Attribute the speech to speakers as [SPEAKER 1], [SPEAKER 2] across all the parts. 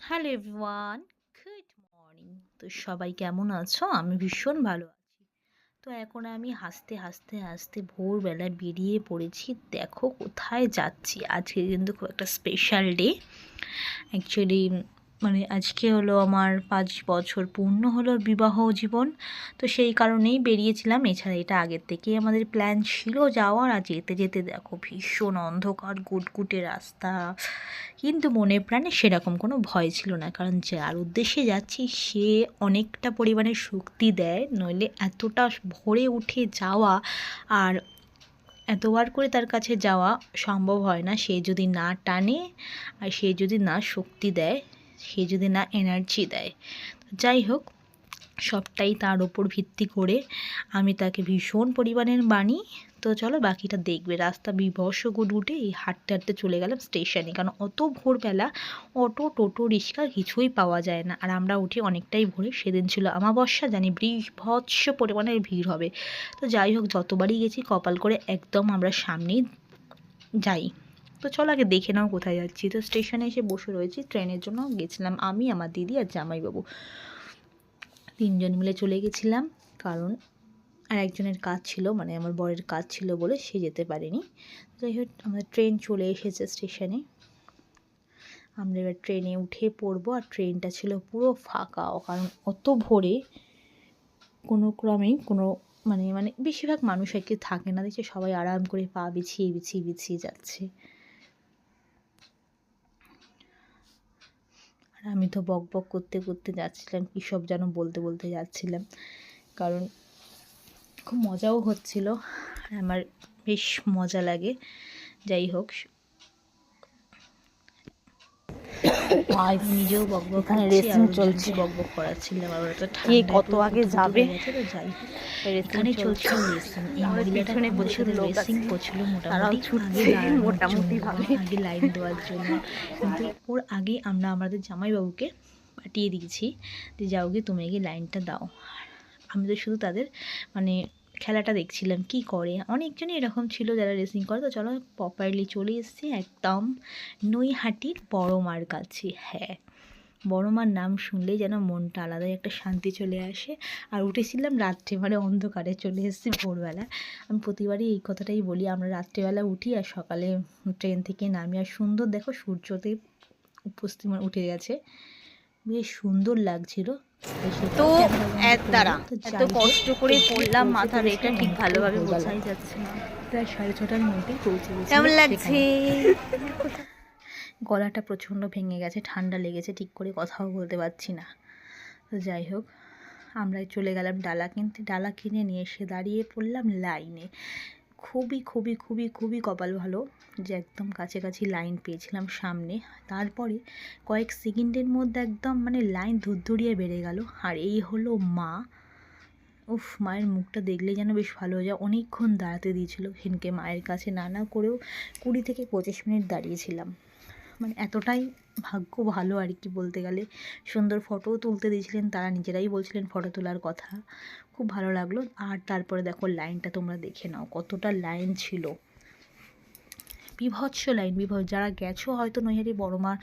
[SPEAKER 1] Hello everyone, good morning. তো সবাই কেমন আছো? আমি ভীষণ ভালো আছি। তো এখন আমি হাসতে হাসতে হাসতে ভোরবেলায় বেরিয়ে পড়েছি। দেখো কোথায় যাচ্ছি। আজকে কিন্তু খুব একটা স্পেশাল ডে। অ্যাকচুয়ালি মানে আজকে হলো আমার 5 বছর পূর্ণ হলো বিবাহ জীবন। তো সেই কারণেই বেরিয়েছিলাম। এছাড়া এটা আগের থেকেই আমাদের প্ল্যান ছিল যাওয়ার। আর যেতে যেতে দেখো ভীষণ অন্ধকার গুটগুটে রাস্তা, কিন্তু মনে প্রাণে সেরকম কোনো ভয় ছিল না, কারণ যার উদ্দেশ্যে যাচ্ছি সে অনেকটা পরিমাণে শক্তি দেয়। নইলে এতটা ভোরে উঠে যাওয়া আর এতবার করে তার কাছে যাওয়া সম্ভব হয় না। সে যদি না টানে, আর সে যদি না শক্তি দেয়, সে যদি না এনার্জি দেয়, যাই হোক সবটাই তার ওপর ভিত্তি করে আমি তাকে ভীষণ পরিমাণের মানি। তো চলো বাকিটা দেখবে। রাস্তা বিভৎস গুটগুটে, এই হাঁটতে হাঁটতে চলে গেলাম স্টেশনে, কারণ অত ভোরবেলা অটো টোটো রিক্সা কিছুই পাওয়া যায় না। আর আমরা উঠি অনেকটাই ভোরে, সেদিন ছিল আমাবস্যা, জানি বিভৎস পরিমাণের ভিড় হবে। তো যাই হোক যতবারই গেছি কপাল করে একদম আমরা সামনেই যাই। তো চলো আগে দেখে নাও কোথায় যাচ্ছি। তো স্টেশনে এসে বসে রয়েছি, ট্রেনের জন্য গেছিলাম আমি, আমার দিদি আর জামাইবাবু। তিনজন মিলে চলে গেছিলাম, কারণ আর একজনের কাজ ছিল, মানে আমার বরের কাজ ছিল বলে সে যেতে পারেনি। যাই হোক আমাদের ট্রেন চলে এসেছে স্টেশনে। আমরা এবার ট্রেনে উঠে পড়বো। আর ট্রেনটা ছিল পুরো ফাঁকা, কারণ অত ভোরে কোনো ক্রমেই কোনো মানে মানে বেশিরভাগ মানুষ আর কি থাকে না। দেখছি সবাই আরাম করে পা বিছিয়ে বিছিয়ে বিছিয়ে যাচ্ছে। আর আমি তো বক বক করতে করতে যাচ্ছিলাম, কী সব যেন বলতে বলতে যাচ্ছিলাম, কারণ খুব মজাও হচ্ছিল। আমার বেশ মজা লাগে। যাই হোক নিজেও বকবক
[SPEAKER 2] এখানে
[SPEAKER 1] করছি আর
[SPEAKER 2] রেসিং চলছে,
[SPEAKER 1] বকবক করাচ্ছিলাম। আর ওরা তো
[SPEAKER 2] কে
[SPEAKER 1] ঠান্ডায়
[SPEAKER 2] কত
[SPEAKER 1] পুরো
[SPEAKER 2] আগে
[SPEAKER 1] কুতকুতে
[SPEAKER 2] যাবে।
[SPEAKER 1] হয়ে গেছে। তো যাই হোক এখানে চলছিল রেসিং। এই
[SPEAKER 2] আমার
[SPEAKER 1] মহিলাটা
[SPEAKER 2] পিছনে
[SPEAKER 1] আমাদের
[SPEAKER 2] প্রচুর
[SPEAKER 1] সাথে
[SPEAKER 2] লোক
[SPEAKER 1] রেসিং
[SPEAKER 2] আছে,
[SPEAKER 1] করছিল
[SPEAKER 2] তারাও
[SPEAKER 1] মোটামুটি আগে
[SPEAKER 2] ছুটছে
[SPEAKER 1] দাঁড়ানোর
[SPEAKER 2] মোটামুটি
[SPEAKER 1] জন্য,
[SPEAKER 2] ভাবে।
[SPEAKER 1] আগে লাইন দেওয়ার জন্য। কিন্তু ওর আগে আমরা আমাদের জামাইবাবুকে পাঠিয়ে দিয়েছি যে যাও গিয়ে তুমি গিয়ে লাইনটা দাও। আমি তো শুধু তাদের মানে খেলাটা দেখছিলাম কি করে। অনেকজনই এরকম ছিল যারা রেসিং করে। তো চলো প্রপারলি চলে এসেছি একদম নৈহাটির বড় মার কাছে। হ্যাঁ, বড় মার নাম শুনলেই যেন মনটা আলাদাই একটা শান্তি চলে আসে। আর উঠেছিলাম রাত্রে, মানে অন্ধকারে চলে এসেছি ভোরবেলা। আমি প্রতিবারই এই কথাটাই বলি, আমরা রাত্রেবেলা উঠি আর সকালে ট্রেন থেকে নামি। আর সুন্দর দেখো সূর্যদেব উপস্থিত উঠে গেছে, বেশ সুন্দর লাগছিল। তো
[SPEAKER 2] তো
[SPEAKER 1] সেটাও ক্যামেরা বন্দি
[SPEAKER 2] দাঁড়া,
[SPEAKER 1] করলাম। তো
[SPEAKER 2] এত
[SPEAKER 1] যাই হোক
[SPEAKER 2] কষ্ট করে পড়লাম,
[SPEAKER 1] পৌঁছে
[SPEAKER 2] মাথার এটা
[SPEAKER 1] পড়েছিলাম
[SPEAKER 2] ঠিক
[SPEAKER 1] অনেকটাই
[SPEAKER 2] ভালোভাবে
[SPEAKER 1] ভোরবেলা,
[SPEAKER 2] বোঝাই যাচ্ছে না।
[SPEAKER 1] প্রায় 6:30টার মধ্যেই পৌঁছে
[SPEAKER 2] কেমন
[SPEAKER 1] গেছিলাম
[SPEAKER 2] লাগছে?
[SPEAKER 1] সেখানে। গলাটা প্রচণ্ড ভেঙে গেছে, ঠান্ডা লেগেছে, ঠিক করে কথাও বলতে পারছি না। তো যাই হোক আমরা চলে গেলাম ডালা কিনতে। ডালা কিনে নিয়ে এসে দাঁড়িয়ে পড়লাম লাইনে। খুবই খুবই খুবই খুবই কপাল ভালো যে একদম কাছাকাছি লাইন পেয়েছিলাম সামনে। তারপরে কয়েক সেকেন্ডের মধ্যে একদম মানে লাইন ধুরধুরিয়ে বেড়ে গেল। আর এই হলো মা। উফ, মায়ের মুখটা দেখলেই যেন বেশ ভালো হয়ে যায়। অনেকক্ষণ দাঁড়াতে দিয়েছিল সেদিনকে মায়ের কাছে, না না করেও 20 থেকে 25 মিনিট দাঁড়িয়েছিলাম। মানে এতটাই ভাগ্য ভালো আর কি বলতে গেলে। সুন্দর ফটোও তুলতে দিয়েছিলেন, তারা নিজেরাই বলছিলেন ফটো তোলার কথা। খুব ভালো লাগলো। আর তারপরে দেখো লাইনটা তোমরা দেখে নাও, কতটা লাইন ছিল, বিভৎস লাইন, যারা গেছো হয়তো নৈহাটি বড় মার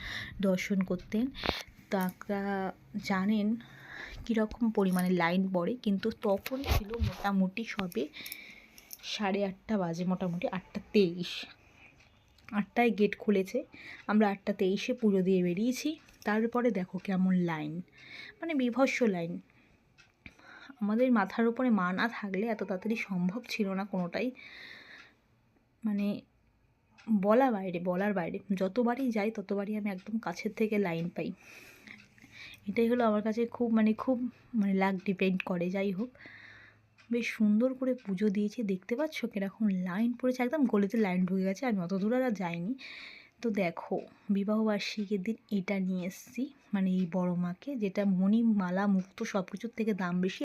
[SPEAKER 1] দর্শন করতেন তারা জানেন কীরকম পরিমাণে লাইন পড়ে। কিন্তু তখন ছিল মোটামুটি সবে 8:30 বাজে, মোটামুটি 8:23। 8টায় গেট খুলেছে, আমরা 8:23-এ পুজো দিয়ে বেরিয়েছি। তারপরে দেখো কেমন লাইন, মানে বিভৎস লাইন। আমাদের মাথার উপরে মা না থাকলে এত তাড়াতাড়ি সম্ভব ছিল না কোনোটাই, মানে বলার বাইরে। যতবারই যাই ততবারই আমি একদম কাছের থেকে লাইন পাই। এটাই হলো আমার কাছে খুব মানে লাক ডিপেন্ড করে। যাই হোক বেশ সুন্দর করে পুজো দিয়েছি, দেখতে পাচ্ছ কীরকম লাইন পড়েছে, একদম গলিতে লাইন ঢুকে গেছে। আমি অত দূর আর যাইনি। তো দেখো বিবাহবার্ষিকীর দিন এটা নিয়ে এসেছি, মানে এই বড় মাকে, যেটা মণি মালা মুক্ত সব কিছুর থেকে দাম বেশি।